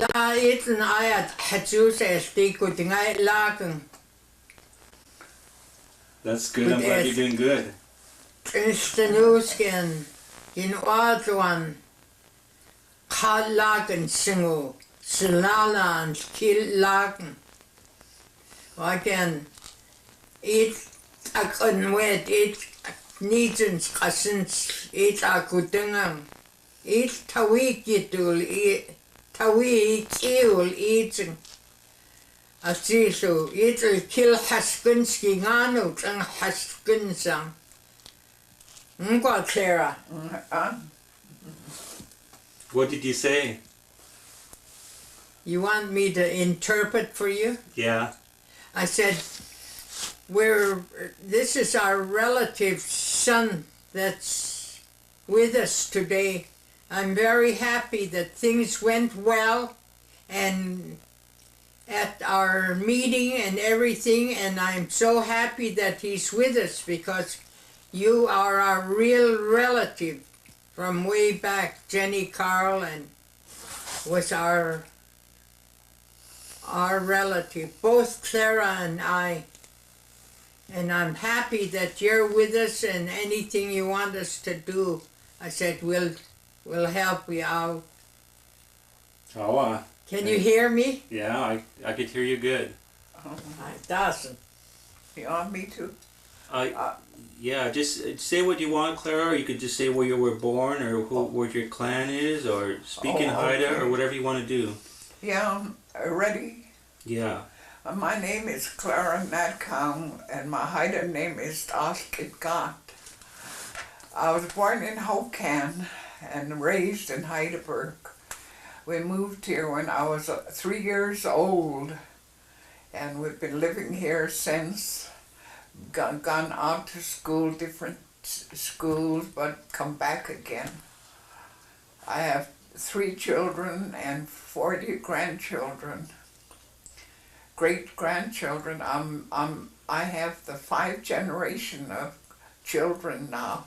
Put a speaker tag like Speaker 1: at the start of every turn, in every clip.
Speaker 1: La iten ayat hatjus esti kutingai laken.
Speaker 2: That's good. I'm glad you're doing good.
Speaker 1: Instanusken in Wadwan Kal laken singo Silala and Kil laken. Wagen it akon wet it needs kasins it akutungang it tawikitul it tawi kiul eating. Asiso it'll kill Haskinski ngano and Haskinsang. Clara.
Speaker 2: What did you say?
Speaker 1: You want me to interpret for you?
Speaker 2: Yeah.
Speaker 1: I said, this is our relative's son that's with us today. I'm very happy that things went well and at our meeting and everything, and I'm so happy that he's with us because you are our real relative from way back. Jenny Carl and was our relative, both Clara and I. And I'm happy that you're with us, and anything you want us to do, I said, we'll help you out.
Speaker 2: Oh,
Speaker 1: Can you hear me?
Speaker 2: Yeah, I could hear you good.
Speaker 1: It doesn't.
Speaker 3: You want me to?
Speaker 2: Yeah, just say what you want, Clara, or you could just say where you were born, or what your clan is, or speak in Haida, or whatever you want to do.
Speaker 3: Yeah, ready?
Speaker 2: Yeah.
Speaker 3: My name is Clara Natkong, and my Haida name is Esther. I was born in Hokan and raised in Heidelberg. We moved here when I was 3 years old, and we've been living here since. Gone out to school, different schools, but come back again. I have 3 children and 40 grandchildren, great-grandchildren. I have the 5th generation of children now.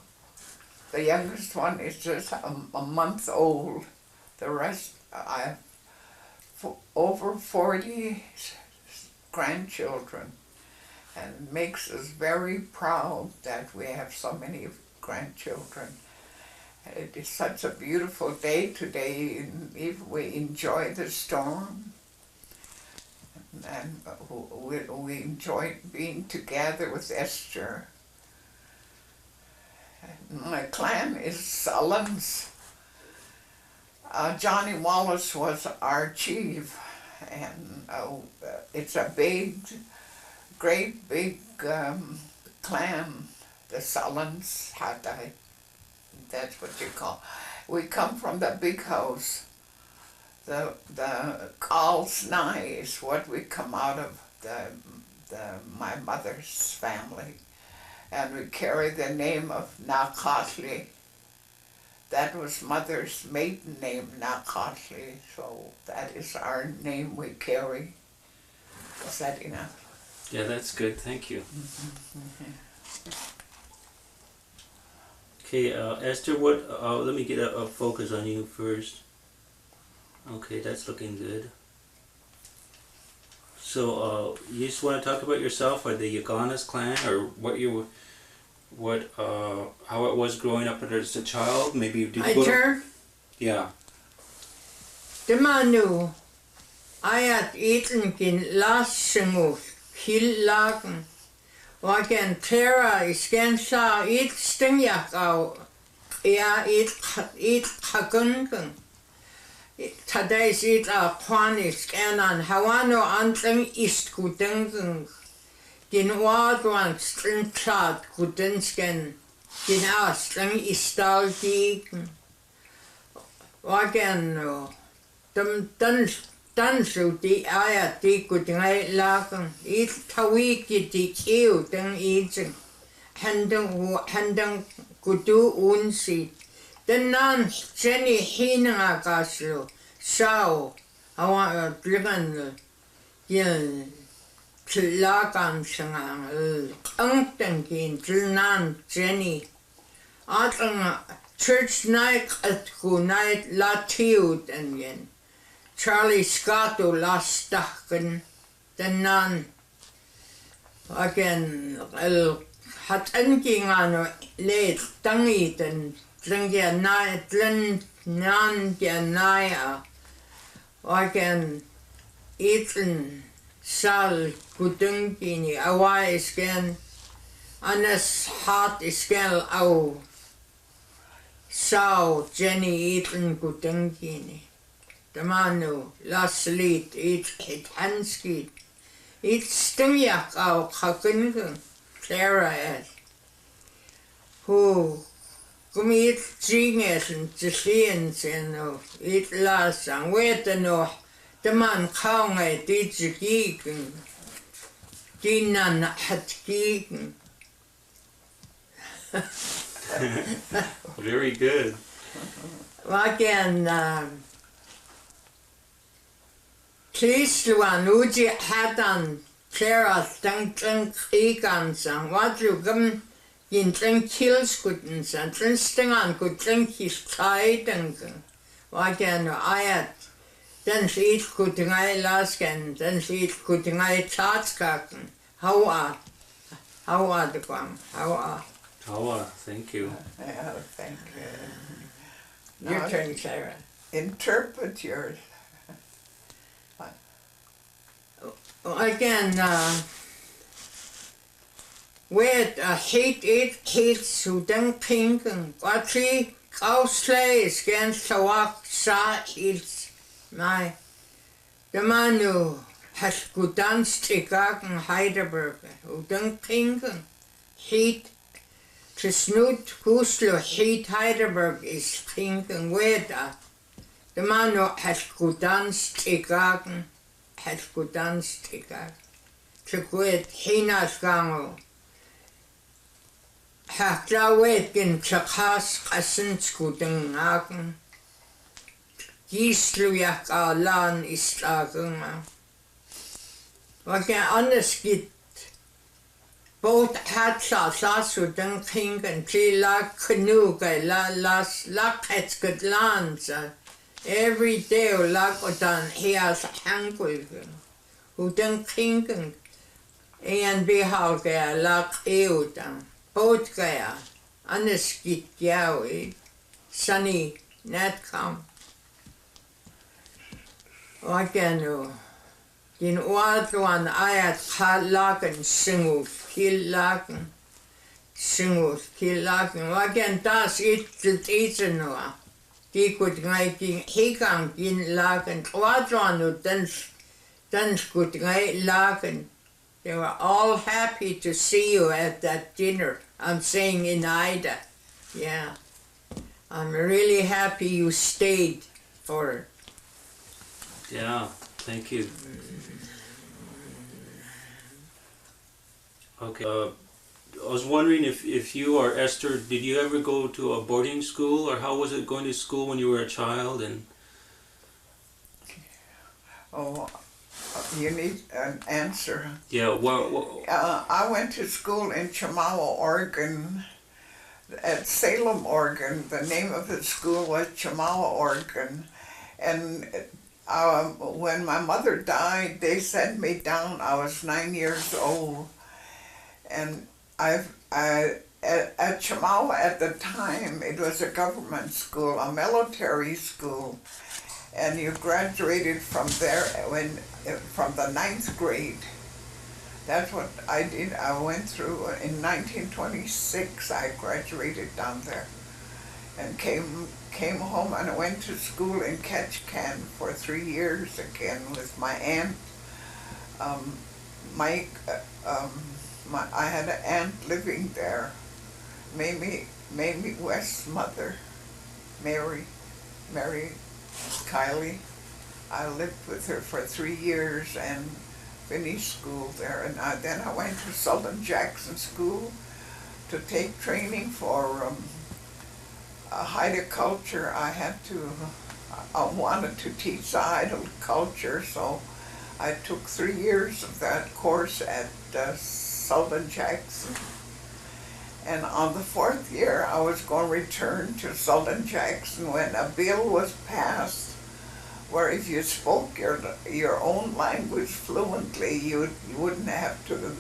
Speaker 3: The youngest one is just a month old. The rest, I have over 40 grandchildren, and it makes us very proud that we have so many grandchildren. It is such a beautiful day today, and if we enjoy the storm, and we enjoy being together with Esther. My clan is Sullins. Johnny Wallace was our chief, and it's a great big clan, the Sullins, Haida. That's what you call. We come from the big house. The Carlsnai is what we come out of my mother's family, and we carry the name of Nakatli. That was mother's maiden name, Nakatli, so that is our name we carry. Is that enough?
Speaker 2: Yeah, that's good. Thank you. Okay, Esther, let me get a focus on you first. Okay, that's looking good. So, you just want to talk about yourself, or the Yaganas clan, or how it was growing up as a child? Maybe did you
Speaker 1: go?
Speaker 2: Yeah.
Speaker 1: Demanu, ayat itinkin lasingu hillagen. Wagen Clara iskensa it stingyak au it hagungun. Today's it a kwanis kenan hawano anteng ist gudungen. Gin wadwan stringchat gudinsken. Gin astring istal gigen. Wagen dan so di ayat di gudingai lagen. It tawiki di kiu deng eating. Handang gudu unsi. Den nan Jenny Hina gaslo. Sao. I want to live in the lagan sing Untenkin Tilnan Jenny. At church night at good night latiud and yen. Charlie Scotto lastakan tanan again hat anking ano le tangi tan tlangya na tlan nan ya naya again eaten sal kutungkini awa isken anas hat iskel au sao Jenny eaten kutungkini Tamanu, laslit, it hanskit. It stingyak au kakungung, Clara et. Who kumit jinges and jisiens and it las and wet no, the man kaung et it gigen. Dinan hat gigen.
Speaker 2: Very good.
Speaker 1: Again, Tlisluan uji hatan Clara tang ikan sang wadu gum yin tang kills guten sang tang stingan gut tang his tang wagen ayat then sheet guten I lasken then sheet guten I tatskaken how are the guam
Speaker 2: Tawa, thank you.
Speaker 3: Yeah, thank you.
Speaker 1: your
Speaker 3: Now,
Speaker 1: turn Clara.
Speaker 3: interpret yours.
Speaker 1: Again, with hate Sudan pinken, Quatri, Kausley, Scan Sawak, Sa, it's my. The man who has good dance Tigagen Heidelberg, Udan pinken, heat, to snoot, Guslo, heat Heidelberg is pinken, weda. The man who has good dance Tigagen. Het godans tikar. Tjekwet hinas gango. Haklawet gen tjakas kasen skudeng agen. Gisluyak alan islagen. Wagen anders git. Both hatsa sasudeng kingen tila knuga la las lakets gudlanza. Every day lakotan he has hangul who don't kingen and be halga lak eutan both gaya aneskit yawi sunny Natkong waganu din wadwan ayat halagan singu kilagan wagan das it noa Die could ngay higang gin lagen quadrano dance could ngay lagen. They were all happy to see you at that dinner. I'm saying in Haida. Yeah. I'm really happy you stayed for it.
Speaker 2: Yeah, thank you. Okay. I was wondering if you or Esther, did you ever go to a boarding school, or how was it going to school when you were a child? And
Speaker 3: Oh, you need an answer.
Speaker 2: yeah, well
Speaker 3: I went to school in Chemawa, Oregon, at Salem, Oregon. The name of the school was Chemawa, Oregon. And when my mother died, they sent me down. I was 9 years old. And at Chemawa at the time, it was a government school, a military school, and you graduated from there from the 9th grade. That's what I did. I went through in 1926. I graduated down there, and came home and I went to school in Ketchikan for 3 years again with my aunt. I had an aunt living there, Mamie West's mother, Mary Kiley. I lived with her for 3 years and finished school there. And then I went to Sultan Jackson School to take training for Haida culture. I wanted to teach the Haida culture, so I took 3 years of that course at Sultan Jackson. And on the 4th year, I was going to return to Sultan Jackson when a bill was passed where if you spoke your own language fluently, you wouldn't have to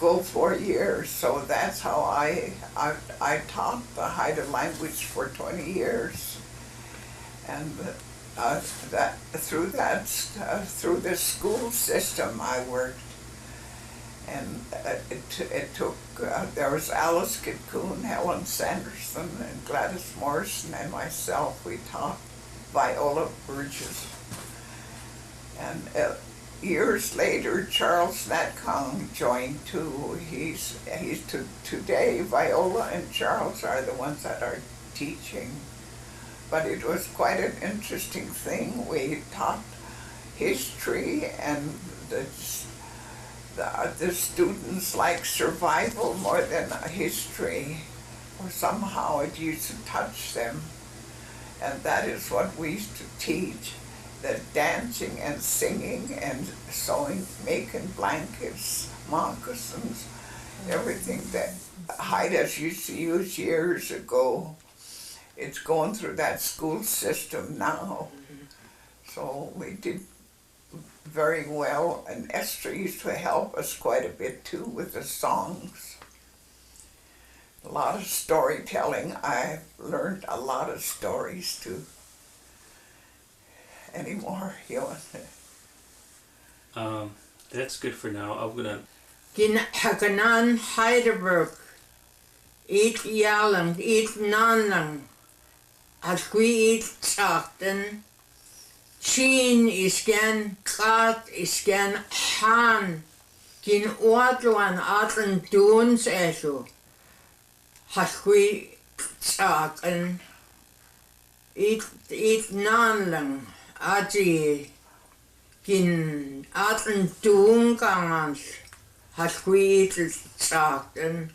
Speaker 3: go 4 years. So that's how I taught the Haida language for 20 years. And through the school system I worked. And it took, there was Alice Kitcoon, Helen Sanderson, and Gladys Morrison, and myself. We taught Viola Burgess. And years later, Charles Natkong joined too. He's today, Viola and Charles are the ones that are teaching. But it was quite an interesting thing. We taught history, and the students like survival more than history, or somehow it used to touch them. And that is what we used to teach, the dancing and singing and sewing, making blankets, moccasins, everything that Haidas used to use years ago. It's going through that school system now. So we did very well, and Esther used to help us quite a bit too with the songs. A lot of storytelling. I learned a lot of stories too. Any more, Ewan?
Speaker 2: That's good for now. I'm gonna.
Speaker 1: Gin hakanan Heidelberg. Eat yalang, eat nanlang. As we eat sachten. Chin is gen, kat is gen, han. Gin oatluan atlen doons eso. As we sachten. Eat nanlang. Aji gin atlen doon kangans. As we eat sachten.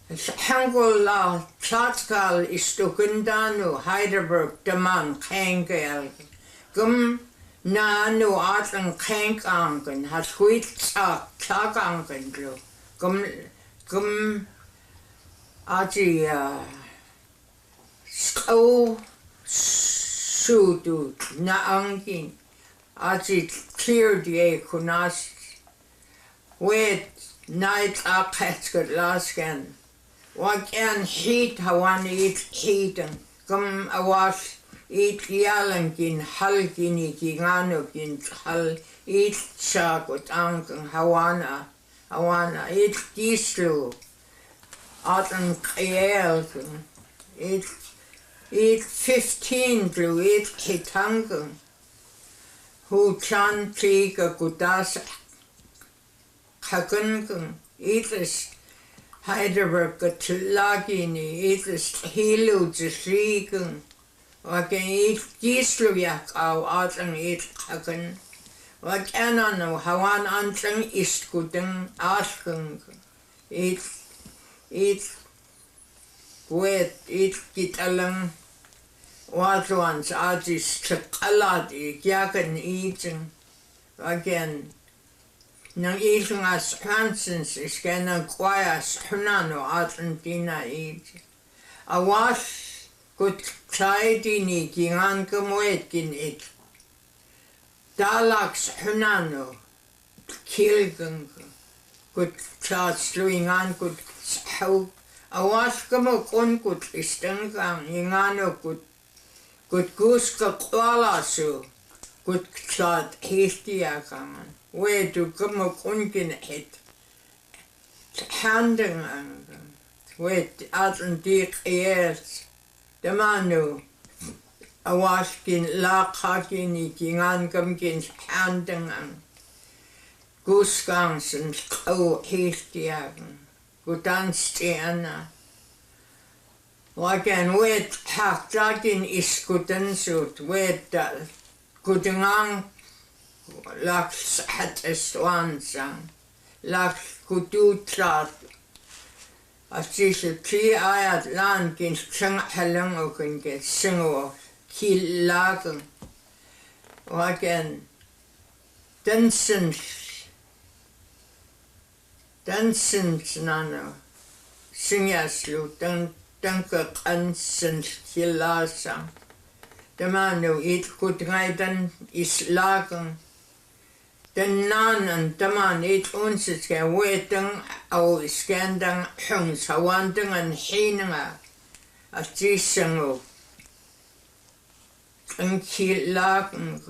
Speaker 1: Hangul la tlatkal istukundanu Heidelberg daman kengel. Gum na nu atlan kenk angen has huit tak angen glu. Gum aji sko sudu na angin aji clear die kunas wet night aketskat lasken. Wakan heat hawan eat heaten. Gum awas eat yalankin halkini kinganokin hal eat shakut anken hawana eat gislu atan krielken eat 15 glu eat hitanken hu chan tiga gudas hakunken eat is Heidelberg lagini itis hilu jisrigun. Wakan it gisluyak au atang it hakan. Wakanano hawan antang iskudeng askung. It wet it gitalang watuans ajis chakaladi yakan eating. Wakan nang isang as Hansens is kaya kwayas hunano Argentina it. Awas kut tsaidi ni kingan kamuet kin it. Dalaks hunano kilgang kut tsatsluingan kut hau. Awas kamo kun kut istangkang ingano kut guska kwalasu kut tsat histiakangan. Where to come up unkin it handing with Atlantic years. The manu a waskin la hakini kingan gumkins handing goosgangs and cow histiagan. Gudan stiana. Wagan with half dragging is gooden suit with goodangang. Laks het estwansang, laks kudutrat. As deze 3 ayat land geen sing helang ook in get singo kiel lagen. Wagen dansens nano singaslu danke kansens kilasang. Tamano it could gaidan is lagen. Den nan and taman it ons is ga wetting au scandang hungs hawanding and hinanga a jisango. And kill lagen.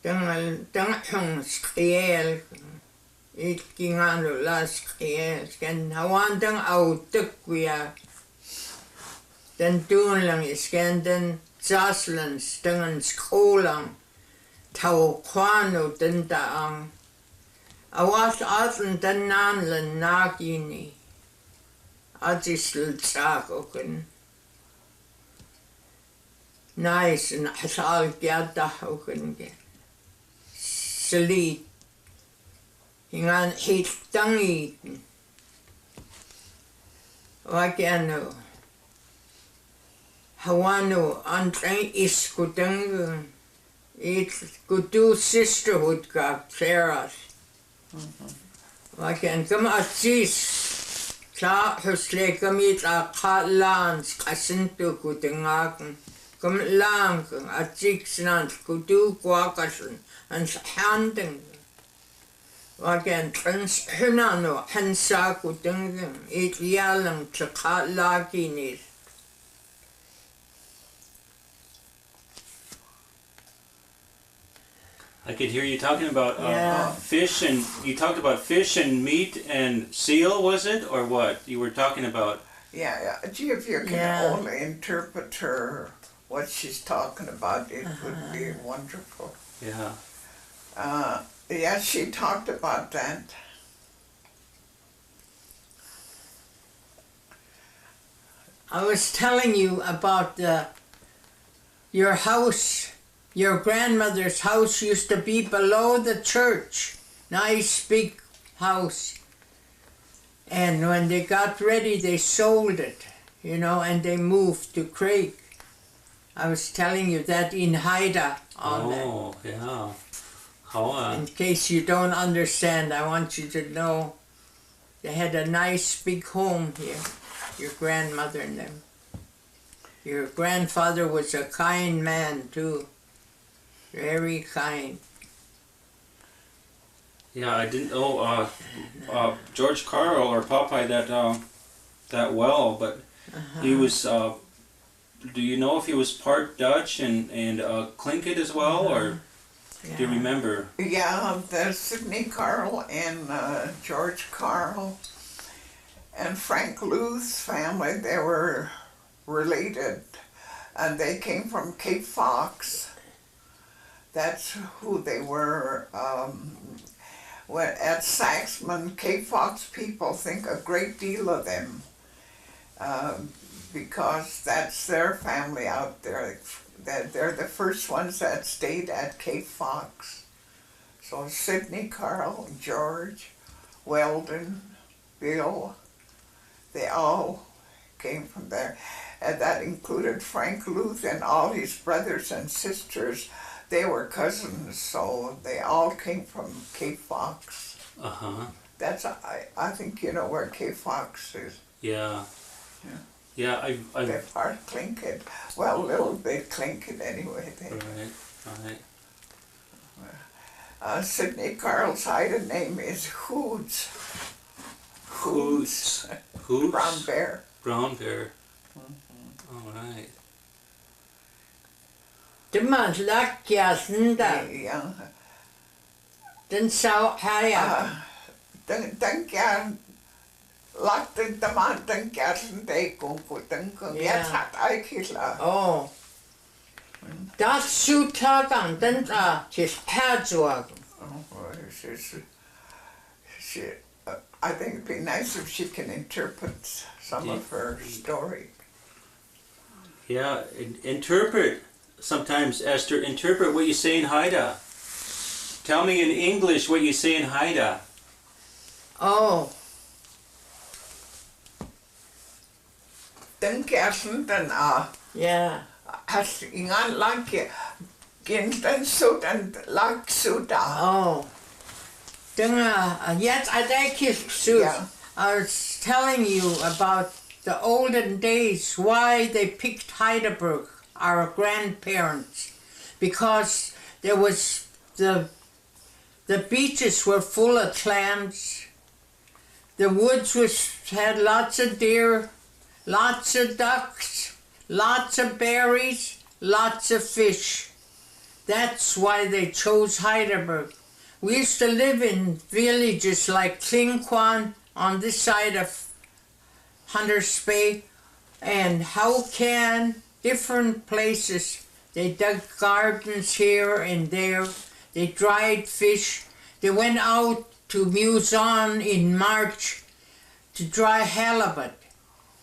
Speaker 1: Dang hungs kriel. It ging on last kriel. Scan hawandang au tukwia. Den doen lang is den zaslen stengen skolang tau kwano den daang. Awas aten den nanlen nagini. Adisl tsagoken. Nice en hasal gyada hoken ge. Sli. Hingan hit tangi. Wagano. Hawano antrain is kudang it could do sisterhood ka Clara's. Like and come at this Clara husle kamit a kalans kasinto kudangakan come lang at six nant kudu kwakasan and handing. Like and trans hunano hansa kudang it yalang to kalakinis.
Speaker 2: I could hear you talking about fish, and you talked about fish and meat and seal, was it, or what? You were talking about.
Speaker 3: Yeah. Gee, if you can only interpret her what she's talking about, it would be wonderful.
Speaker 2: Yeah.
Speaker 3: Yeah, she talked about that.
Speaker 1: I was telling you about your house. Your grandmother's house used to be below the church. Nice big house. And when they got ready, they sold it, and they moved to Craig. I was telling you that in Haida.
Speaker 2: Yeah. How,
Speaker 1: in case you don't understand, I want you to know they had a nice big home here, your grandmother and them. Your grandfather was a kind man, too. Very kind.
Speaker 2: Yeah, I didn't know George Carl or Popeye that well, but he was. Do you know if he was part Dutch and Tlingit as well, or do you remember?
Speaker 3: Yeah, the Sidney Carl and George Carl and Frank Luth's family, they were related, and they came from Cape Fox. That's who they were. At Saxman, Cape Fox people think a great deal of them because that's their family out there. They're the first ones that stayed at Cape Fox. So Sidney, Carl, George, Weldon, Bill, they all came from there. And that included Frank Luth and all his brothers and sisters. They were cousins, so they all came from Cape Fox. That's I think you know where Cape Fox is.
Speaker 2: Yeah. Yeah,
Speaker 3: They're part Tlingit. Well, a little bit Tlingit anyway.
Speaker 2: Right.
Speaker 3: Sidney Carl's Haida name is Hoods.
Speaker 2: Hoods.
Speaker 3: Brown bear.
Speaker 2: Brown bear. All right.
Speaker 1: Demands lakkiasnda.
Speaker 3: Ja.
Speaker 1: Den sau haya.
Speaker 3: Den gern lagte der man den gern de kunku den kun. Jeg tager ej kilder.
Speaker 1: Oh. Das sutagan den tis herzogen.
Speaker 3: I think it'd be nice if she can interpret some of her story.
Speaker 2: Yeah, interpret. Sometimes, Esther, interpret what you say in Haida. Tell me in English what you say in Haida.
Speaker 1: Oh.
Speaker 3: Den kærsen, den has ingen lang den så den lag så der.
Speaker 1: Oh. Den yet I think suit. I was telling you about the olden days, why they picked Heidelberg, our grandparents, because there was the beaches were full of clams. The woods had lots of deer, lots of ducks, lots of berries, lots of fish. That's why they chose Heidelberg. We used to live in villages like Klingquan on this side of Hunter's Bay and Haucan, different places. They dug gardens here and there. They dried fish. They went out to Muson in March to dry halibut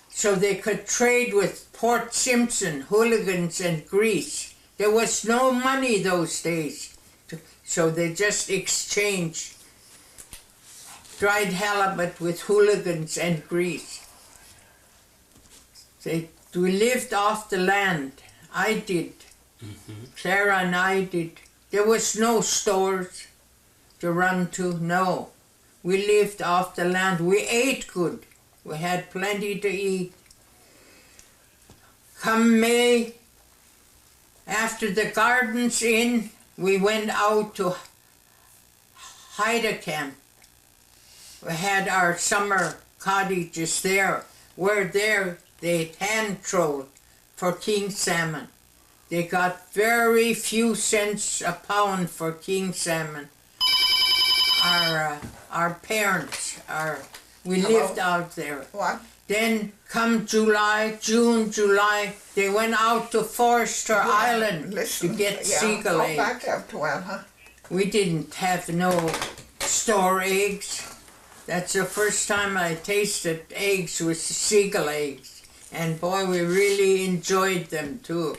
Speaker 1: so they could trade with Port Simpson, hooligans, and Greece. There was no money those days, so they just exchanged dried halibut with hooligans and Greece. We lived off the land. I did. Clara and I did. There was no stores to run to, no. We lived off the land. We ate good. We had plenty to eat. Come May, after the gardens in, we went out to Haida camp. We had our summer cottages there. We're there, they hand trolled for king salmon. They got very few cents a pound for king salmon. Our parents, we lived out there.
Speaker 3: What?
Speaker 1: Then come June, July, they went out to Forster Island to get seagull eggs.
Speaker 3: Back up to well, huh?
Speaker 1: We didn't have no store eggs. That's the first time I tasted eggs with seagull eggs. And boy, we really enjoyed them too.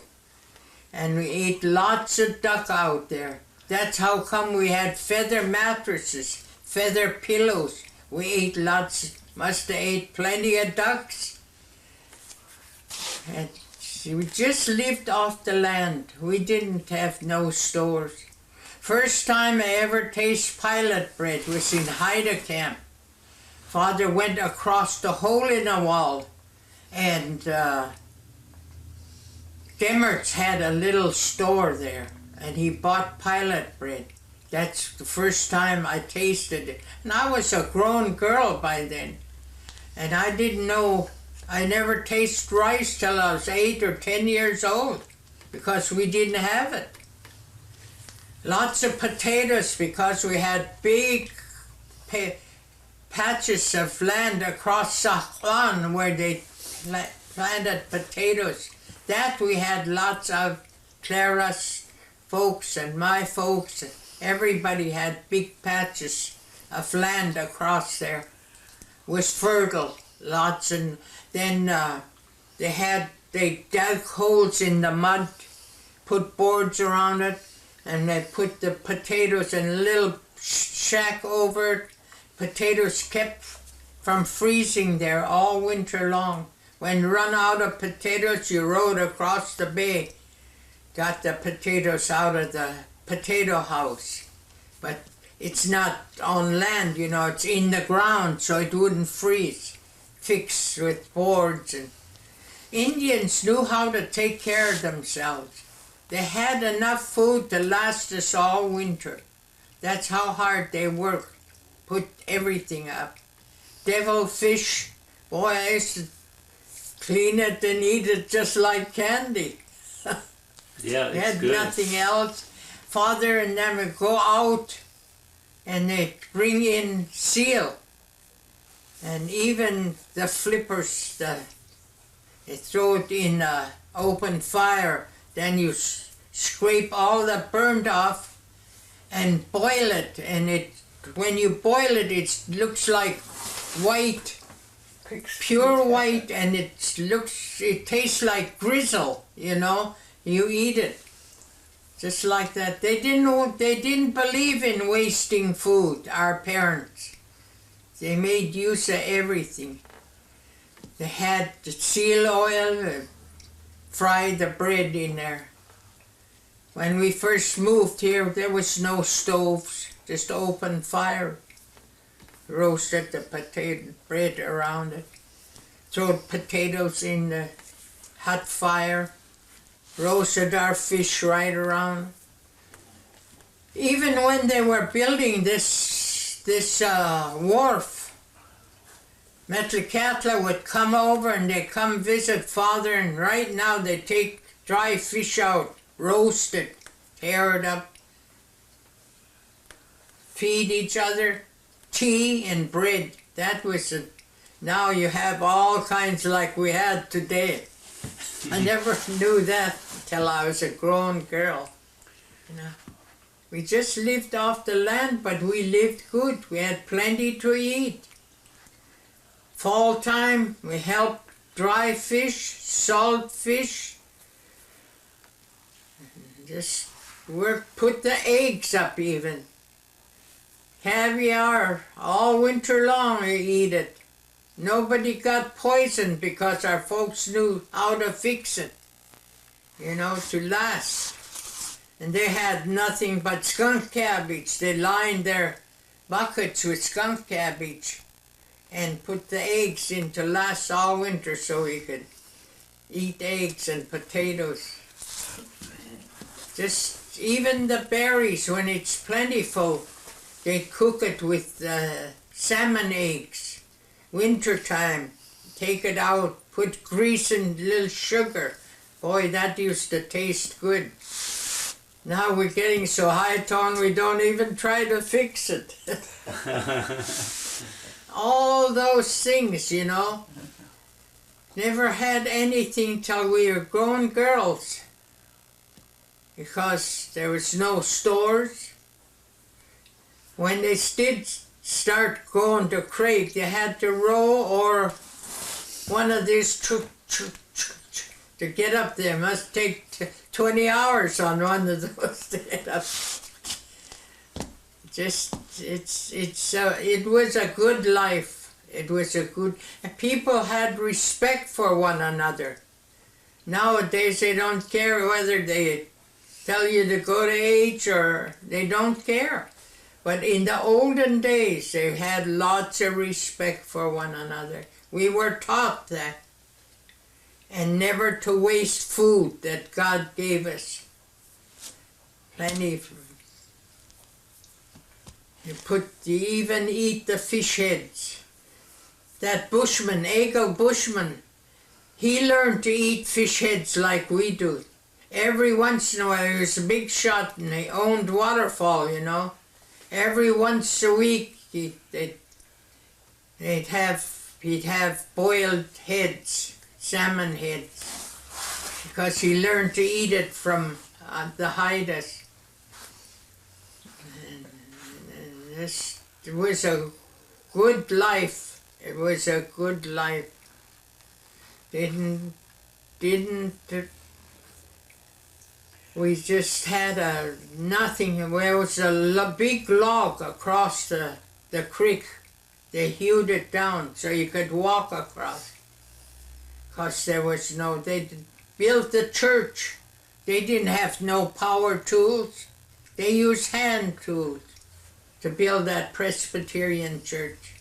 Speaker 1: And we ate lots of duck out there. That's how come we had feather mattresses, feather pillows. We ate lots, must have ate plenty of ducks. And we just lived off the land. We didn't have no stores. First time I ever tasted pilot bread was in Haida camp. Father went across the hole in the wall, and Demmertz had a little store there, and he bought pilot bread. That's the first time I tasted it. And I was a grown girl by then, and I didn't know, I never tasted rice till I was 8 or 10 years old, because we didn't have it. Lots of potatoes, because we had big patches of land across Saklan where they planted potatoes. That we had lots of. Clara's folks and my folks, everybody had big patches of land across there. It was fertile, lots. And then they dug holes in the mud, put boards around it, and they put the potatoes in a little shack over it. Potatoes kept from freezing there all winter long. When you run out of potatoes, you rode across the bay, got the potatoes out of the potato house. But it's not on land, you know, it's in the ground, so it wouldn't freeze. Fixed with boards. And Indians knew how to take care of themselves. They had enough food to last us all winter. That's how hard they worked. Put everything up. Devil fish, boy, I used to clean it and eat it just like candy.
Speaker 2: Yeah,
Speaker 1: We
Speaker 2: it's
Speaker 1: had
Speaker 2: good.
Speaker 1: nothing else. Father and them would go out and they'd bring in seal. And even the flippers, they throw it in open fire. Then you scrape all the burnt off and boil it. And when you boil it, it looks like white, pure white, and it tastes like grizzle, you know. You eat it just like that. They didn't believe in wasting food, our parents. They made use of everything. They had the seal oil, fry the bread in there. When we first moved here, there was no stoves, just open fire. Roasted the potato bread around it. throw potatoes in the hot fire, roasted our fish right around. Even when they were building this wharf, Metlakatla would come over and they come visit Father, and right now they take dry fish out, roast it, tear it up, feed each other, tea and bread. That was it. Now you have all kinds like we had today. I never knew that till I was a grown girl. You know, we just lived off the land, but we lived good. We had plenty to eat. Fall time, we helped dry fish, salt fish. Just put the eggs up even. Caviar, all winter long we eat it. Nobody got poisoned because our folks knew how to fix it, you know, to last. And they had nothing but skunk cabbage. They lined their buckets with skunk cabbage and put the eggs in to last all winter so we could eat eggs and potatoes. Just even the berries, when it's plentiful, they cook it with salmon eggs. Wintertime, take it out, put grease and little sugar. Boy, that used to taste good. Now we're getting so high-toned we don't even try to fix it. All those things, you know. Never had anything till we were grown girls, because there was no stores. When they did start going to Craig, they had to row or one of these to get up there. Must take 20 hours on one of those to get up. Just it was a good life. It was a good. People had respect for one another. Nowadays they don't care whether they tell you to go to H or they don't care. But in the olden days, they had lots of respect for one another. We were taught that. And never to waste food that God gave us. Plenty. You even eat the fish heads. That bushman, Eagle Bushman, he learned to eat fish heads like we do. Every once in a while, he was a big shot and he owned Waterfall, you know. Every once a week, he'd have boiled heads, salmon heads, because he learned to eat it from the Haidas. It was a good life. It was a good life. We just had nothing. There was a big log across the creek. They hewed it down so you could walk across. Because there was they built the church. They didn't have no power tools. They used hand tools to build that Presbyterian church.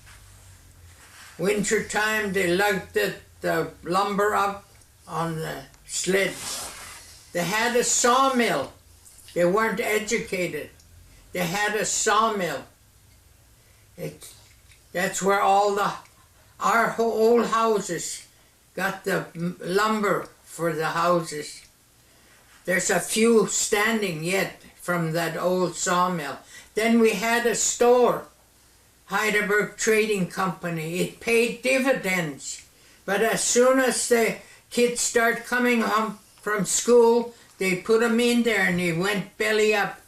Speaker 1: Wintertime, they lugged the lumber up on the sleds. They had a sawmill. They weren't educated. They had a sawmill. That's where all our old houses got the lumber for the houses. There's a few standing yet from that old sawmill. Then we had a store, Heidelberg Trading Company. It paid dividends. But as soon as the kids start coming home from school, they put them in there and they went belly up.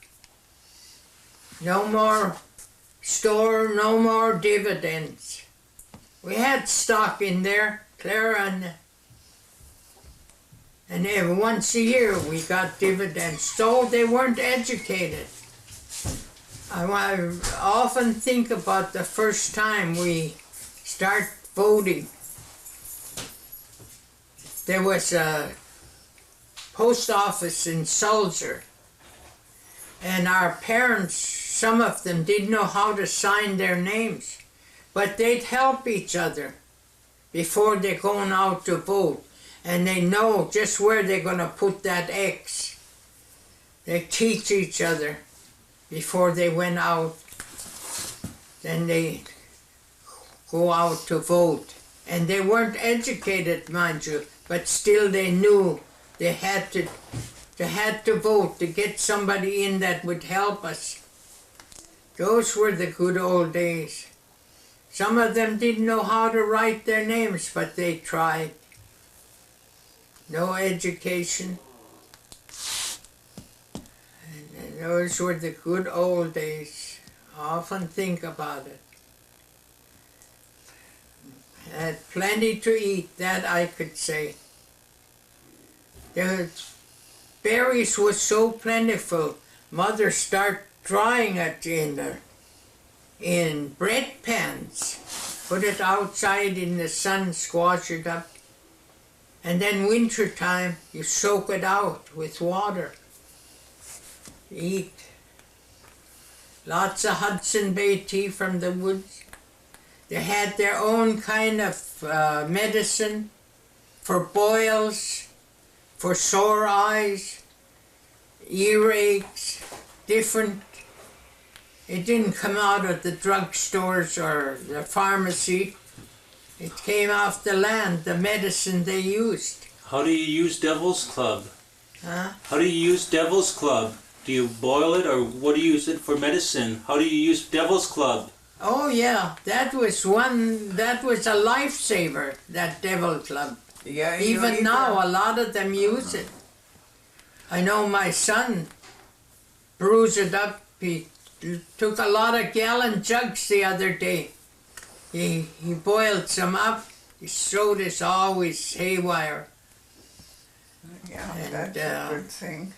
Speaker 1: No more store, no more dividends. We had stock in there, Clara, and then once a year we got dividends. So they weren't educated. I often think about the first time we start voting. There was a post office in Sulzer, and our parents, some of them didn't know how to sign their names, but they'd help each other. before they're going out to vote. And they know just where they're going to put that X. They teach each other before they went out. Then they go out to vote. And they weren't educated, mind you, but still they knew they had to vote to get somebody in that would help us. Those were the good old days. Some of them didn't know how to write their names, but they tried. No education. And those were the good old days. I often think about it. Had plenty to eat, that I could say. The berries were so plentiful. Mother started drying it in bread pans. Put it outside in the sun, squash it up. And then winter time, you soak it out with water. Eat. Lots of Hudson Bay tea from the woods. They had their own kind of medicine for boils, for sore eyes, earaches, different. It didn't come out of the drugstores or the pharmacy. It came off the land, the medicine they used.
Speaker 2: How do you use Devil's Club?
Speaker 1: Huh?
Speaker 2: How do you use Devil's Club? Do you boil it, or what do you use it for medicine? How do you use Devil's Club?
Speaker 1: Oh yeah, that was a lifesaver, that Devil Club.
Speaker 3: Yeah,
Speaker 1: Even now, a lot of them use it. I know my son brews it up. He took a lot of gallon jugs the other day. He boiled some up. His throat is always haywire.
Speaker 3: Yeah,
Speaker 1: And,
Speaker 3: that's a good thing.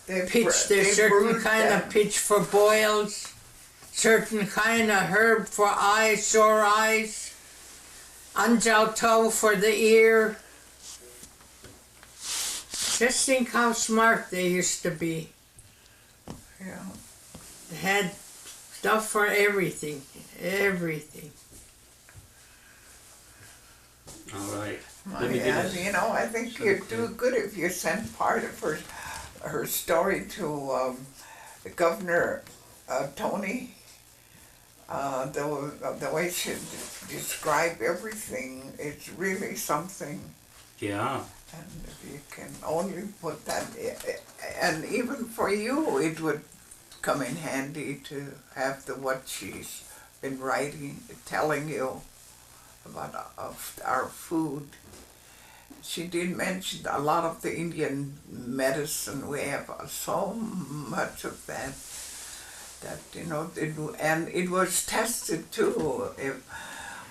Speaker 1: There's certain kind of pitch for boils, certain kind of herb for eyes, sore eyes, anjao toe for the ear. Just think how smart they used to be.
Speaker 3: Yeah.
Speaker 1: They had stuff for everything, everything.
Speaker 2: All right.
Speaker 3: I think you'd do good if you sent part of her story to the governor, Tony. The way she described everything, it's really something.
Speaker 2: Yeah.
Speaker 3: And if you can only put that, and even for you, it would come in handy to have what she's been writing, telling you about our food. She did mention a lot of the Indian medicine. We have so much of that, and it was tested too.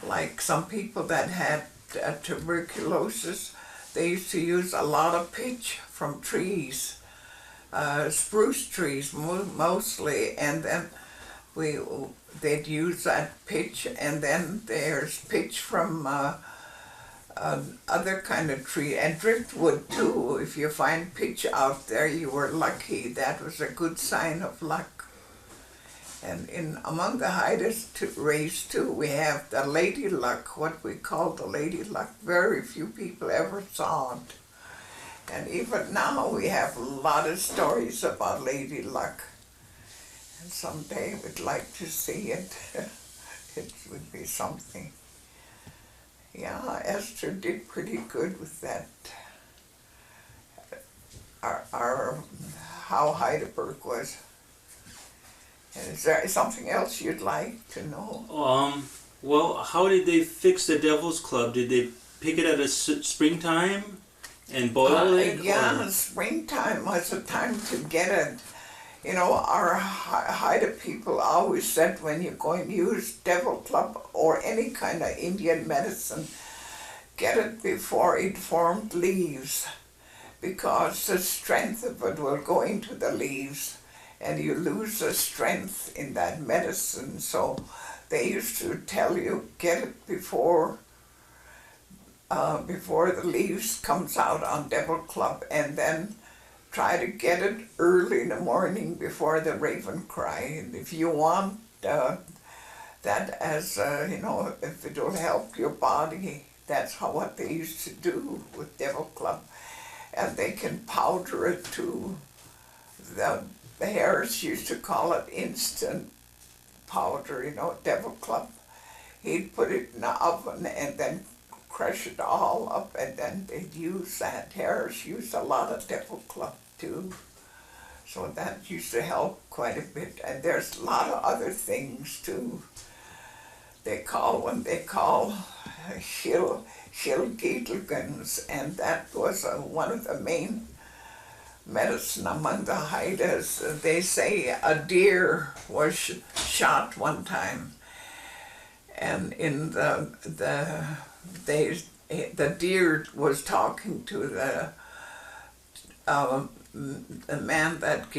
Speaker 3: Like some people that had tuberculosis, they used to use a lot of pitch from trees, spruce trees mostly, and then they'd use that pitch, and then there's pitch from other kind of tree, and driftwood too. If you find pitch out there, you were lucky. That was a good sign of luck. And among the Haida race too, we have the lady luck, what we call the lady luck. Very few people ever saw it. And even now we have a lot of stories about lady luck. And someday we'd like to see it. It would be something. Yeah, Esther did pretty good with that. How Heidelberg was. And is there something else you'd like to know?
Speaker 2: Well, how did they fix the Devil's Club? Did they pick it at a springtime and boil it?
Speaker 3: Yeah, springtime was the time to get it. You know, our Haida people always said when you're going to use Devil Club or any kind of Indian medicine, get it before it formed leaves, because the strength of it will go into the leaves and you lose the strength in that medicine. So they used to tell you, get it before the leaves comes out on Devil Club, and then try to get it early in the morning before the raven cry. And if you want that as, if it will help your body, That's what they used to do with Devil Club. And they can powder it too. The Harris used to call it instant powder, Devil Club. He'd put it in the oven and then crush it all up, and then they'd use that. Harris used a lot of Devil Club too. So that used to help quite a bit. And there's a lot of other things too. They call Schilgietelgens, and that was one of the main medicine among the Haidas. They say a deer was shot one time, and in the deer was talking to the man that,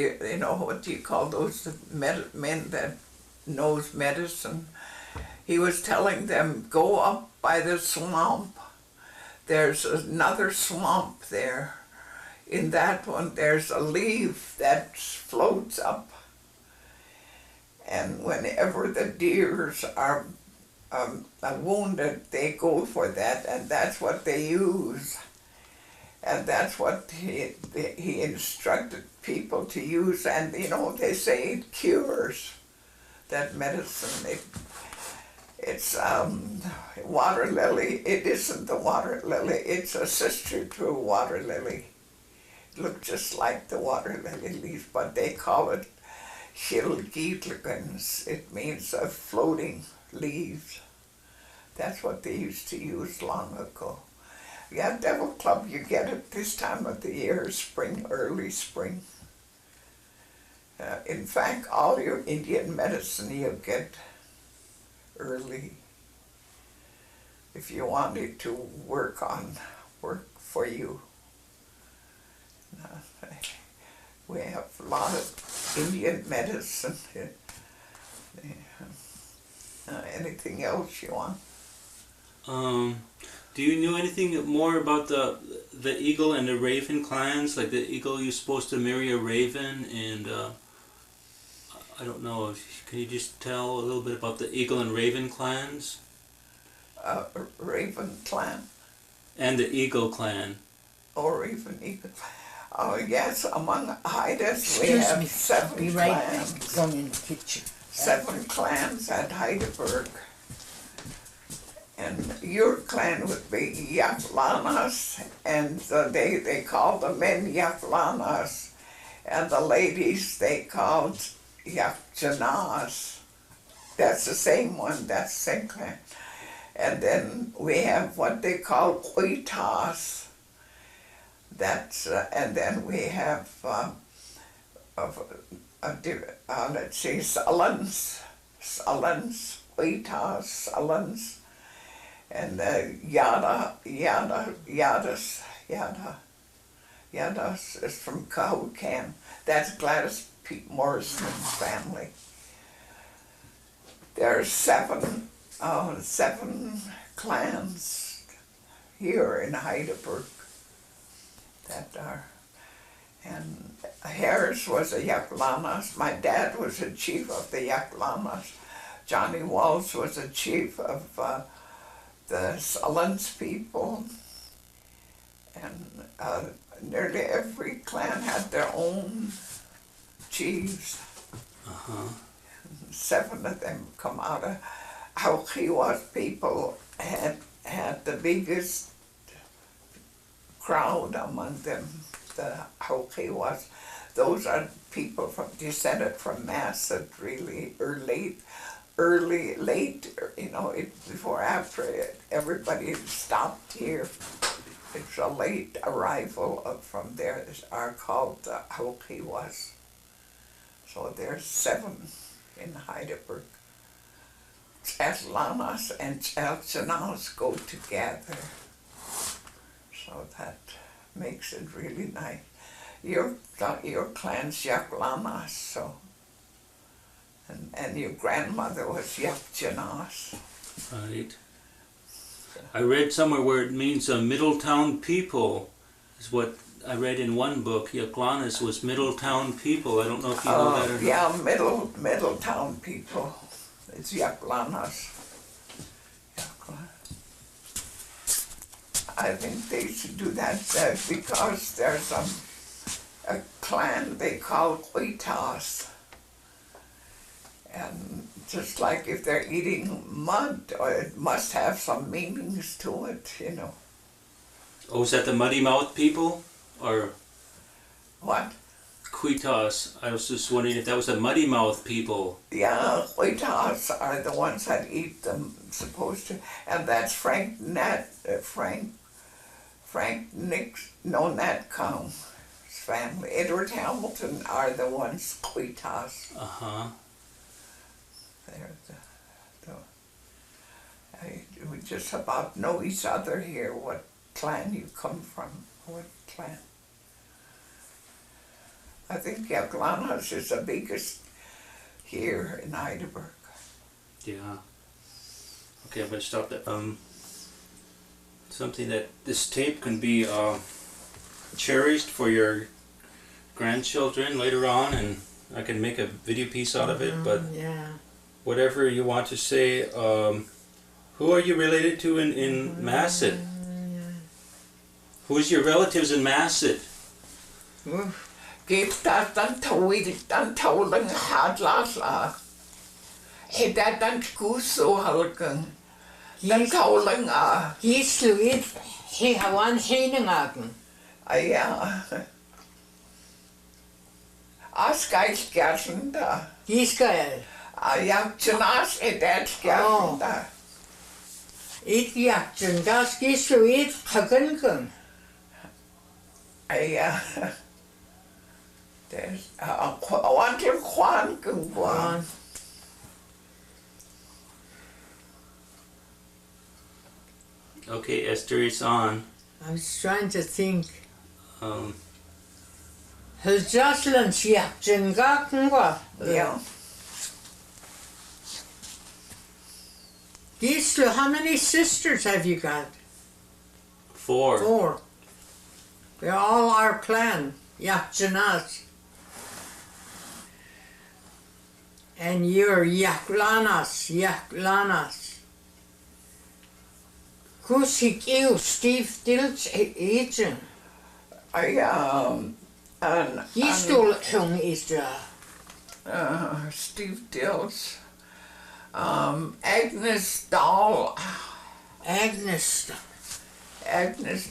Speaker 3: what do you call those men that knows medicine? He was telling them, go up by the swamp. There's another swamp there. In that one, there's a leaf that floats up. And whenever the deers are wounded, they go for that, and that's what they use. And that's what he instructed people to use. And, they say it cures, that medicine. It's water lily. It isn't the water lily. It's a sister to a water lily. It looks just like the water lily leaf, but they call it Schilgietelgens. It means floating leaves. That's what they used to use long ago. Yeah, Devil Club, you get it this time of the year, spring, early spring. In fact, all your Indian medicine you get early, if you want it to work for you. We have a lot of Indian medicine. Anything else you want?
Speaker 2: Do you know anything more about the eagle and the raven clans? Like the eagle, you're supposed to marry a raven, and I don't know. Can you just tell a little bit about the eagle and raven clans?
Speaker 3: Raven clan.
Speaker 2: And the eagle clan.
Speaker 3: Oh, raven eagle. Oh yes, among Haidas we have 7
Speaker 1: Be right
Speaker 3: clans.
Speaker 1: back. Going in the kitchen.
Speaker 3: 7 clans at Heidelberg. And your clan would be Yaklanas, and they call the men Yaklanas, and the ladies they called Yakjanas. That's the same one, that's the same clan. And then we have what they call Oitas. That's, and then we have, let's see, Salans, Oitas, Salans. And Yadas is from Cahucan. That's Gladys Pete Morrison's family. There are 7 clans here in Heidelberg that are. And Harris was a Yaklanas. My dad was a chief of the Yaklanas. Johnny Walsh was a chief of the Salans people, and nearly every clan had their own chiefs. 7 of them come out of Haukiwas people had the biggest crowd among them, the Haukiwas. Those are people descended from Masset, really, or late, before, after everybody stopped here. It's a late arrival from there, are called the Haukiwas. So there's 7 in Heidelberg. Atlanas and Chalchanas go together. So that makes it really nice. Your clan's Yaklanas, so. And your grandmother was Yakjanas.
Speaker 2: Right. I read somewhere where it means Middletown people, is what I read in one book. Yaklanas was Middletown people. I don't know if you know that or not.
Speaker 3: Yeah, Middletown people. It's Yaklanas. I think they should do that because there's a clan they call Quitas. And just like if they're eating mud, it must have some meanings to it, you know.
Speaker 2: Oh, is that the muddy mouth people? Or
Speaker 3: What?
Speaker 2: Quitas? I was just wondering if that was the muddy mouth people.
Speaker 3: Yeah, Quitas are the ones that eat them, supposed to. And that's Natkong's family. Edward Hamilton are the ones Quitas.
Speaker 2: Uh-huh.
Speaker 3: They're we just about know each other here, what clan you come from, what clan. I think Yaklanas is the biggest here in Heidelberg.
Speaker 2: Yeah. Okay, I'm gonna stop that. Something that this tape can be cherished for your grandchildren later on, and I can make a video piece out of it. But
Speaker 1: yeah.
Speaker 2: Whatever you want to say, who are you related to in Masset? Who's your relatives in Masset?
Speaker 3: Gibt das dann tollen Hadlasla. He dat dan so halken. Dan tollen
Speaker 1: Gisluit, he hawan henengagen.
Speaker 3: Ja. Asgeich gersen da.
Speaker 1: Gisgael.
Speaker 3: Ja, tjenas dat gersen da.
Speaker 1: It yakchen, das gisluit kagengen.
Speaker 3: Ja. There's a wanted Kwan Kwan.
Speaker 2: Okay, Esther, it's on.
Speaker 1: I was trying to think.
Speaker 2: His
Speaker 1: Jocelyn's yakchen gaken wa.
Speaker 3: Yeah.
Speaker 1: Gislu, how many sisters have you got?
Speaker 2: 4.
Speaker 1: 4. They're all our clan, Yakchenas. And you're Yaklanas. Kusik ew Steve Dilch eaten.
Speaker 3: And
Speaker 1: Gistul hung is
Speaker 3: Steve Dills. Agnes Dahl.
Speaker 1: Agnes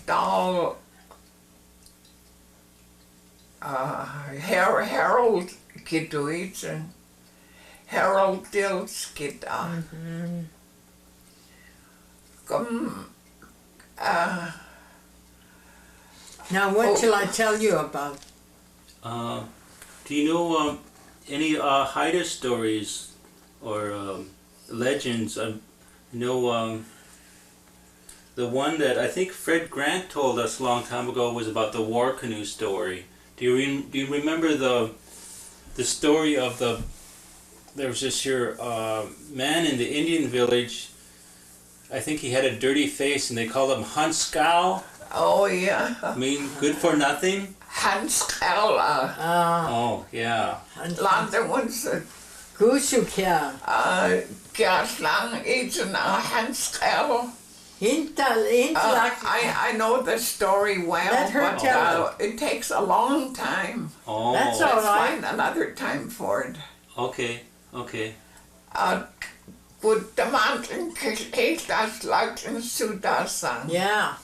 Speaker 3: Dahl. Harold Kiduitzen. Harold Dills Kid.
Speaker 1: Now what shall I tell you about?
Speaker 2: Do you know any Haida stories or legends? The one that I think Fred Grant told us a long time ago was about the war canoe story. Do you remember the story of there was this here man in the Indian village? I think he had a dirty face and they called him Hanskow.
Speaker 3: Oh yeah.
Speaker 2: I mean, good for nothing.
Speaker 3: Hanskow.
Speaker 2: Oh yeah.
Speaker 3: Lander ones.
Speaker 1: Kusukja.
Speaker 3: Gaslang eaten Hanskow. I know the story well, but it takes a long time.
Speaker 2: Oh.
Speaker 1: That's all
Speaker 3: Let's
Speaker 1: right.
Speaker 3: find another time for it.
Speaker 2: Okay.
Speaker 3: Good mountain das like in Sudasang.
Speaker 1: Yeah.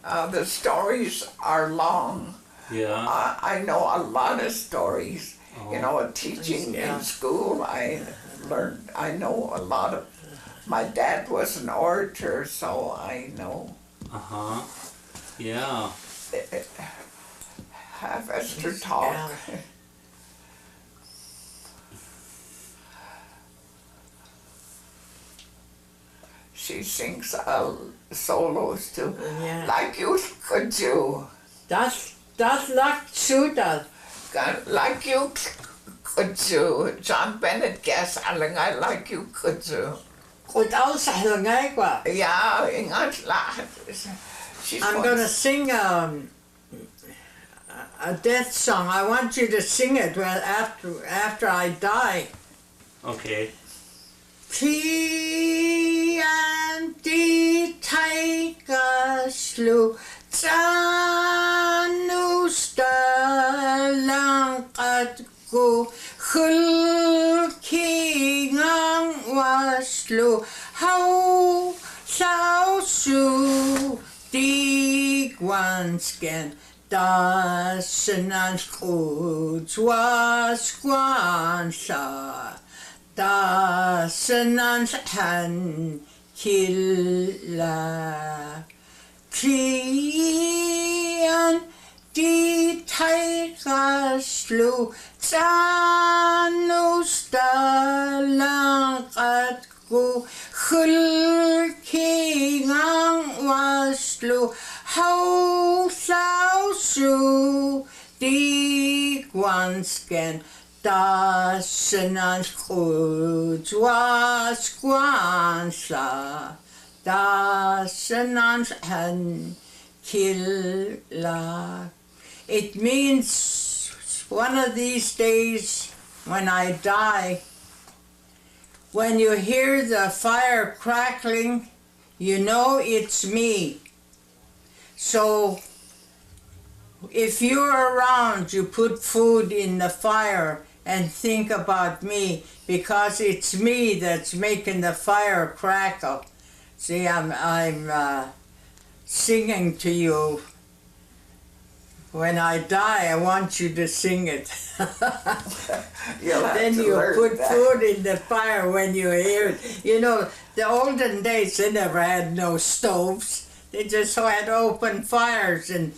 Speaker 3: The stories are long.
Speaker 2: Yeah.
Speaker 3: I know a lot of stories.
Speaker 2: Oh.
Speaker 3: You know, teaching in school, I know a lot of. My dad was an orator, so I know.
Speaker 2: Yeah.
Speaker 3: Have Esther talk.
Speaker 1: Yeah.
Speaker 3: She sings solos too,
Speaker 1: Yeah.
Speaker 3: like you could do.
Speaker 1: Das lag zu das.
Speaker 3: Like you could do. John Bennett guess I like you could do.
Speaker 1: Goed aushalangay kwa.
Speaker 3: Yeah, ingat lahat.
Speaker 1: I'm gonna sing a death song. I want you to sing it after I die.
Speaker 2: Okay.
Speaker 1: Pi yan di tai ga slu zanu stalang at go khul ki ngang waslu how sao su di guan scan da senan khut was guan sa da senan han killa Kian di tai ga slu zanu stalang at go khul ki ngang waslu how sao su di guan scan da senan khut was guan sa da senan han killa. It means one of these days when I die, when you hear the fire crackling, you know it's me. So if you're around, you put food in the fire and think about me, because it's me that's making the fire crackle. See, I'm singing to you. When I die, I want you to sing it. Then you put food in the fire when you hear it. You know, the olden days, they never had no stoves. They just had open fires, and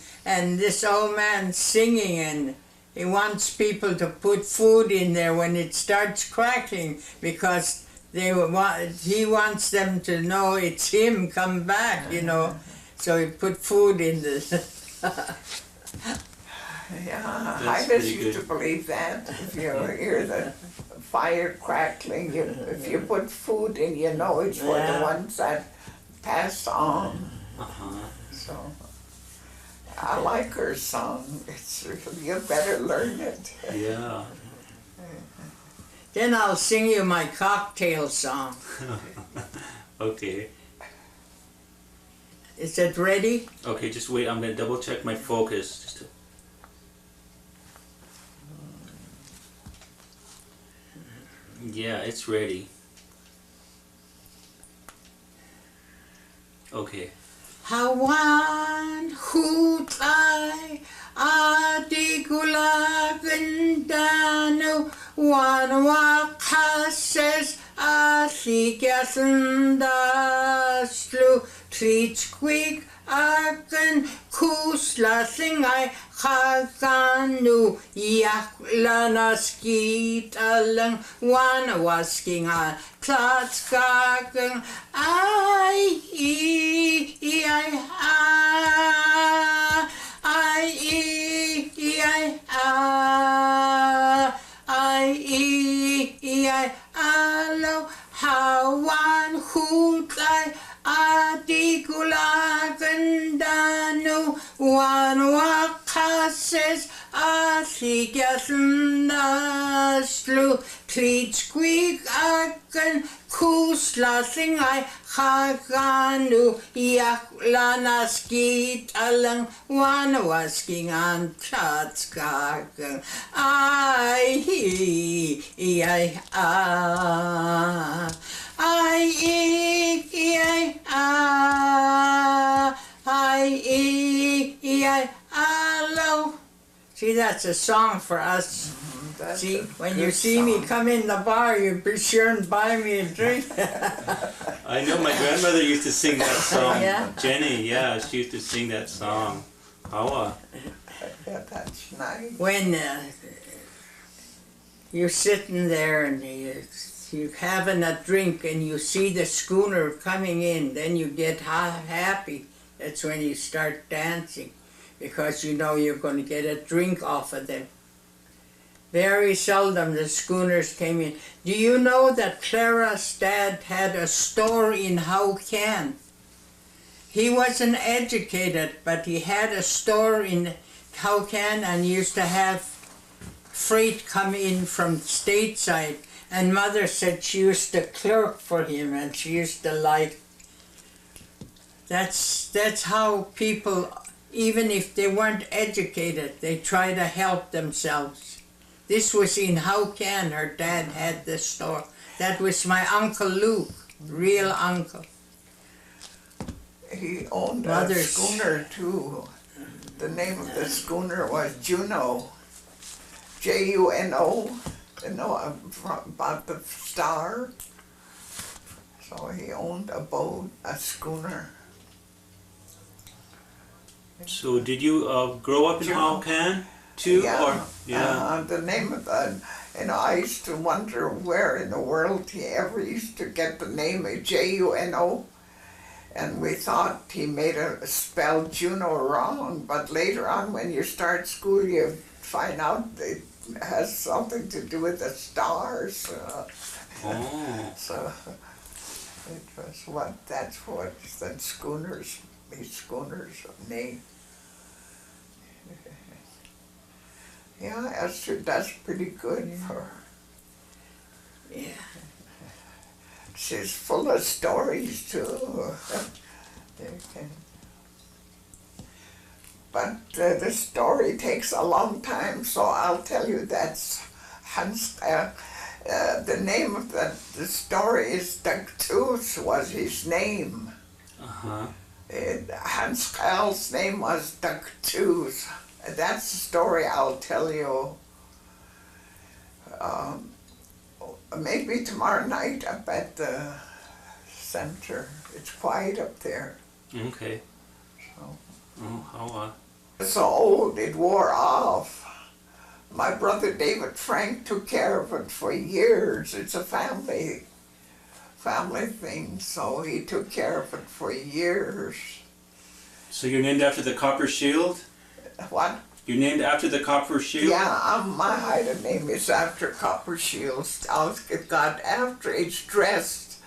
Speaker 1: this old man singing, and he wants people to put food in there when it starts crackling, because he wants them to know it's him come back, you know. So he put food in the...
Speaker 3: Yeah, I just used to believe that. If you hear the fire crackling, if you put food in, you know it's for the ones that pass on. So I like her song. You better learn it.
Speaker 2: Yeah.
Speaker 1: Then I'll sing you my cocktail song.
Speaker 2: Okay.
Speaker 1: Is it ready?
Speaker 2: Okay, just wait. I'm gonna double check my focus. Yeah, it's ready. Okay.
Speaker 1: Hawan hutai adigula gandano wanwakases asigasandaslu trichquig akan kusla singai khaganu yaklanaski talang wanawasking tlatskagan ai alo hawan hutai adigulagandanu wanwakases asigasnaslu trichquig akan kuslasingai khaganu yaklanaski talang wanawasking an tlatskagan ai alo. See, that's a song for us. See, when you see me come in the bar, you be sure and buy me a drink.
Speaker 2: I know my grandmother used to sing that song.
Speaker 1: Yeah?
Speaker 2: Jenny, yeah, she used to sing that song. Hawa.
Speaker 3: Yeah, that's nice.
Speaker 1: When you're sitting there and you're having a drink and you see the schooner coming in, then you get happy. That's when you start dancing, because you know you're going to get a drink off of them. Very seldom the schooners came in. Do you know that Clara's dad had a store in Haukan? He wasn't educated, but he had a store in Haukan and used to have freight come in from stateside. And Mother said she used to clerk for him, and she used to like. That's how people, even if they weren't educated, they try to help themselves. This was in Haukan. Her dad had the store. That was my Uncle Luke, real uncle.
Speaker 3: He owned
Speaker 1: Mother's.
Speaker 3: a schooner too. The name of the schooner was Juno. Juno. You know, about the star. So he owned a boat, a schooner.
Speaker 2: So did you grow up in Haukan too?
Speaker 3: Yeah.
Speaker 2: Or, yeah.
Speaker 3: The name of the, I used to wonder where in the world he ever used to get the name of Juno. And we thought he made a spell Juno wrong, but later on when you start school you find out it has something to do with the stars.
Speaker 2: Oh.
Speaker 3: So it was that's what the schooners, these schooners name. Yeah, Esther does pretty good for her.
Speaker 1: Yeah.
Speaker 3: She's full of stories too. But the story takes a long time, so I'll tell you that's Hans. The name of the story is Dagtooth was his name.
Speaker 2: Uh-huh.
Speaker 3: Hans Karl's name was Dagtooth. That's the story I'll tell you. Maybe tomorrow night up at the center. It's quiet up there.
Speaker 2: Okay.
Speaker 3: So.
Speaker 2: Oh, how
Speaker 3: It's so old it wore off. My brother David Frank took care of it for years. It's a family thing, so he took care of it for years.
Speaker 2: So you're named after the copper shield?
Speaker 3: What?
Speaker 2: You're named after the copper shield?
Speaker 3: Yeah, my Haida name is after Copper Shields. It got after it's dressed.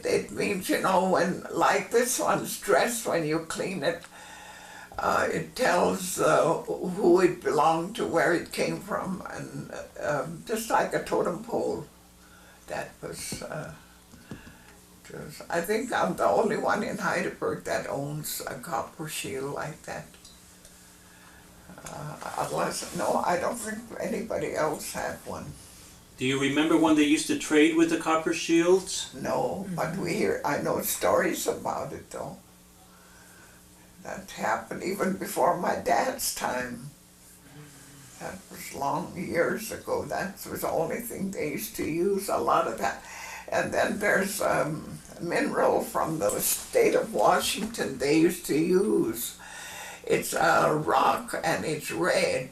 Speaker 3: It means, when, like this one's dressed, when you clean it, it tells who it belonged to, where it came from, and just like a totem pole. That was, I think I'm the only one in Heidelberg that owns a copper shield like that. I don't think anybody else had one.
Speaker 2: Do you remember when they used to trade with the copper shields?
Speaker 3: No, but I know stories about it though. That happened even before my dad's time. That was long years ago. That was the only thing they used to use, a lot of that. And then there's a mineral from the state of Washington they used to use. It's a rock and it's red.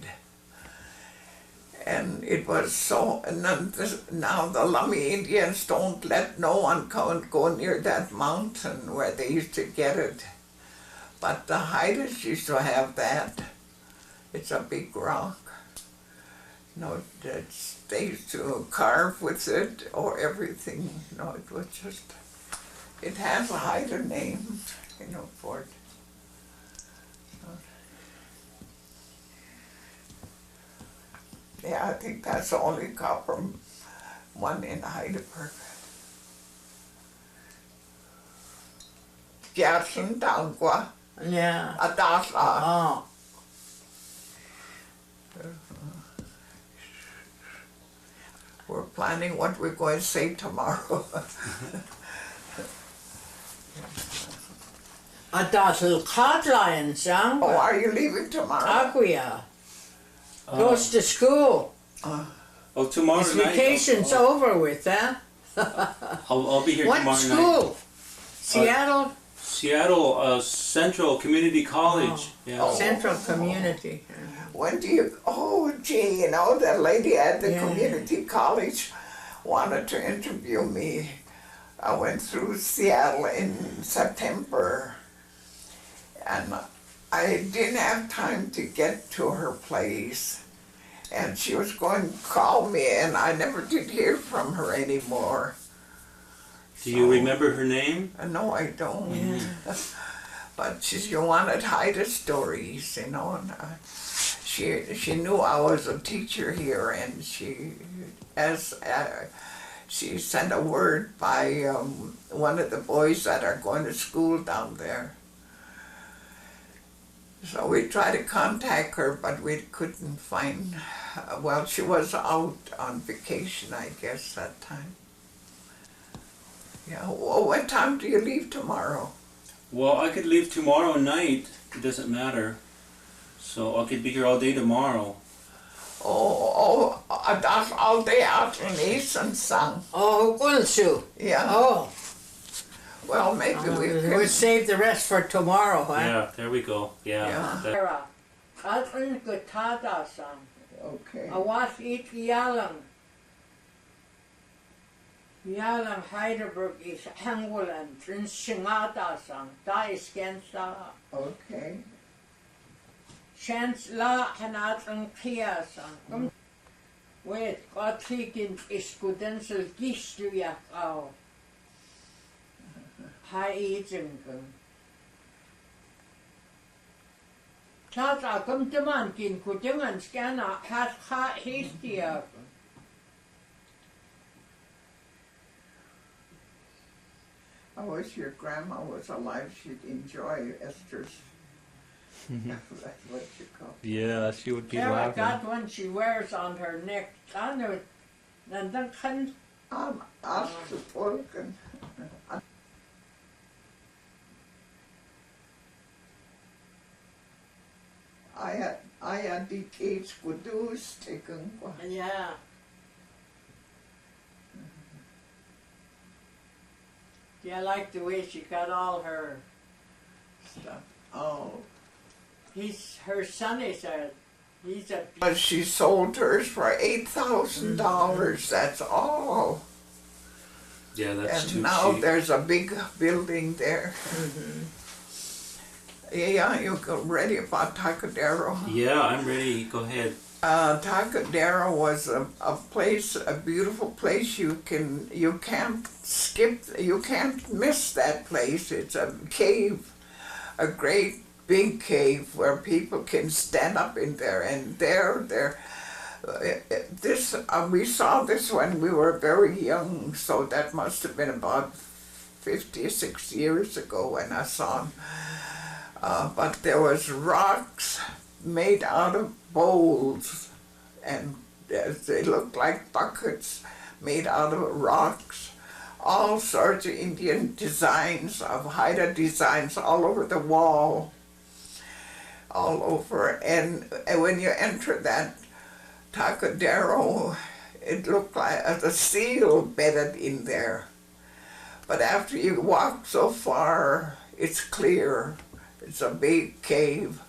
Speaker 3: And it was so, and now the Lummi Indians don't let no one go near that mountain where they used to get it. But the Haidas used to have that. It's a big rock. They used to carve with it or everything. It was just, it has a Haida name, for it. Yeah, I think that's the only copper one in Heidelberg. Gerson Dangwa.
Speaker 1: Yeah.
Speaker 3: Adasla.
Speaker 1: Oh.
Speaker 3: We're planning what we're going to say tomorrow.
Speaker 1: Adasl Kadlion, sang.
Speaker 3: Oh, are you leaving tomorrow?
Speaker 1: Aguia. Goes to school.
Speaker 2: Oh, tomorrow
Speaker 1: His
Speaker 2: night?
Speaker 1: vacation's over with, huh?
Speaker 2: I'll be here
Speaker 1: What
Speaker 2: tomorrow
Speaker 1: school?
Speaker 2: night.
Speaker 1: Seattle?
Speaker 2: Seattle Central Community College. Yeah.
Speaker 1: Central Community.
Speaker 3: When do you, gee, that lady at the community college wanted to interview me. I went through Seattle in September and I didn't have time to get to her place. And she was going to call me and I never did hear from her anymore.
Speaker 2: Do you remember her name?
Speaker 3: No, I don't. Yeah. But she wanted Haida stories, and she knew I was a teacher here, and she sent a word by one of the boys that are going to school down there. So we tried to contact her, but we couldn't find, well, she was out on vacation, I guess, that time. Yeah, well, what time do you leave tomorrow?
Speaker 2: Well, I could leave tomorrow night. It doesn't matter. So I could be here all day tomorrow.
Speaker 3: That's all day out in Eastern Sun.
Speaker 1: Oh, Gunsu.
Speaker 3: Yeah.
Speaker 1: Oh,
Speaker 3: Well, maybe we
Speaker 1: we'll
Speaker 3: could.
Speaker 1: save the rest for tomorrow, huh?
Speaker 2: Yeah, there we go. Yeah.
Speaker 3: Yeah.
Speaker 2: That-
Speaker 1: Atrin gutada sang.
Speaker 3: Okay.
Speaker 1: Awas it yalang. Yalang Heidelberg is Hangulan. Trin singata sang. Da is kensa.
Speaker 3: Okay.
Speaker 1: Chance la hanatang kia sang. Wait, Gottlikin is gudensel gistluyak au. Hai ijengeng. Tata kom teman kin kudengan skana hat ha histia.
Speaker 3: I wish your grandma was alive. She'd enjoy Esther's. That's what you call it.
Speaker 4: Yeah, she would be
Speaker 1: Clara
Speaker 4: laughing.
Speaker 1: got one she wears on her neck. Tano, nandan kan.
Speaker 3: Afterfolgen. I had the cage kudus taken.
Speaker 1: Yeah. Yeah, I like the way she got all her stuff.
Speaker 3: Oh.
Speaker 1: Her son is he's a.
Speaker 3: But she sold hers for $8,000. That's all.
Speaker 2: Yeah, that's
Speaker 3: And
Speaker 2: too
Speaker 3: now
Speaker 2: cheap.
Speaker 3: there's a big building there. Yeah, you go ready about Takadero.
Speaker 2: Yeah, I'm ready. Go ahead.
Speaker 3: Takadero was a place, a beautiful place. You can't skip, you can't miss that place. It's a cave, a great big cave where people can stand up in there. And we saw this when we were very young, so that must have been about 56 years ago when I saw them. But there was rocks made out of bowls, and they looked like buckets made out of rocks. All sorts of Indian designs, of Haida designs all over the wall, all over. And when you enter that Takadero, it looked like a seal bedded in there. But after you walk so far, it's clear. It's a big cave.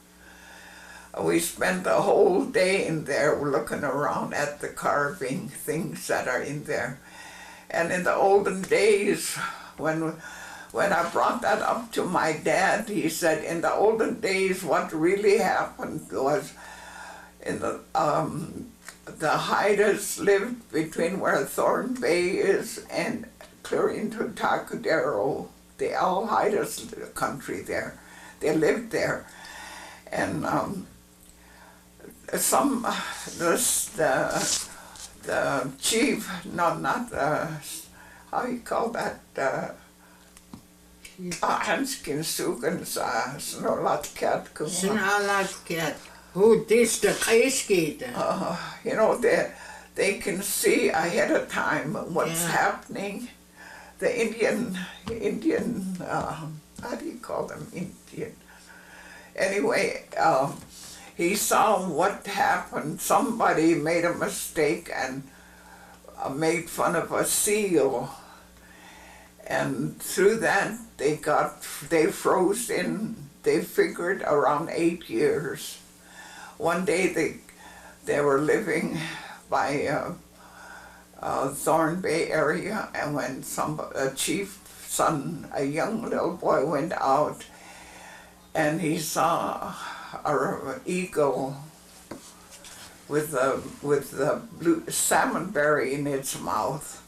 Speaker 3: We spent the whole day in there looking around at the carving things that are in there. And in the olden days, when I brought that up to my dad, he said, in the olden days, what really happened was the Haidas lived between where Thorn Bay is and clear into Takadero, the all Haidas country there. They lived there, and the chief, not how you call that, Hanskin Sugans, Snolatkat.
Speaker 1: Sinalatket. Who this the kaiskita?
Speaker 3: You know, they can see ahead of time what's happening. The Indian, how do you call them, Indian? Anyway, he saw what happened. Somebody made a mistake and made fun of a seal. And through that, they froze in, they figured around 8 years. One day they were living by Thorn Bay area, and when a chief's son, a young little boy, went out and he saw an eagle with the blue salmon berry in its mouth.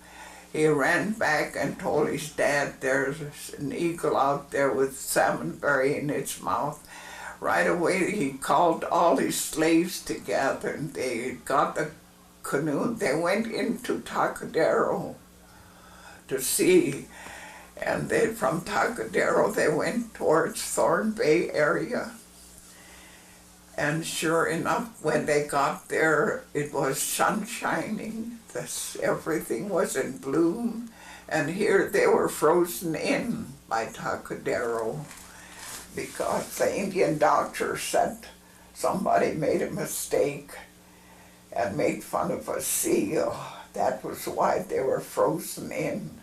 Speaker 3: He ran back and told his dad, there's an eagle out there with salmon berry in its mouth. Right away he called all his slaves together, and they got the canoe. They went into Takadero to sea. And they, from Tacadero, they went towards Thorn Bay area. And sure enough, when they got there, it was sun shining. Everything was in bloom. And here they were frozen in by Tacadero because the Indian doctor said somebody made a mistake and made fun of a seal. That was why they were frozen in.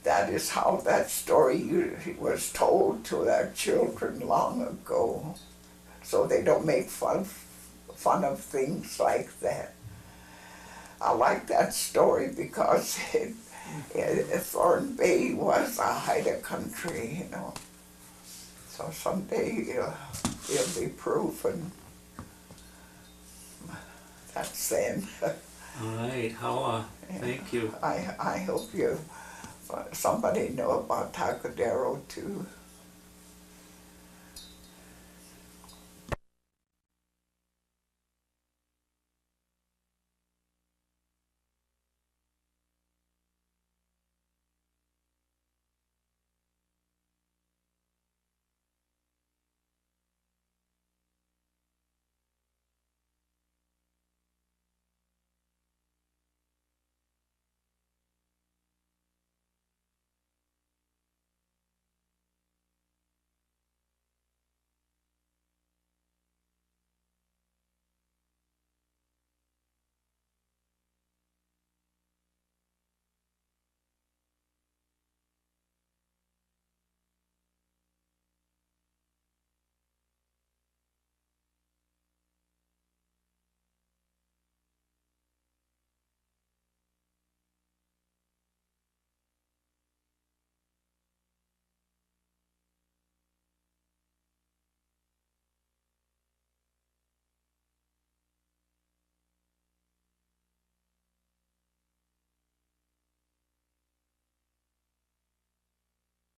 Speaker 3: That is how that story was told to their children long ago, so they don't make fun of things like that. I like that story because Thorn Bay was a Haida country, you know. So someday it'll be proven. That's saying.
Speaker 2: All right. Thank you.
Speaker 3: I hope somebody know about Tacadero too.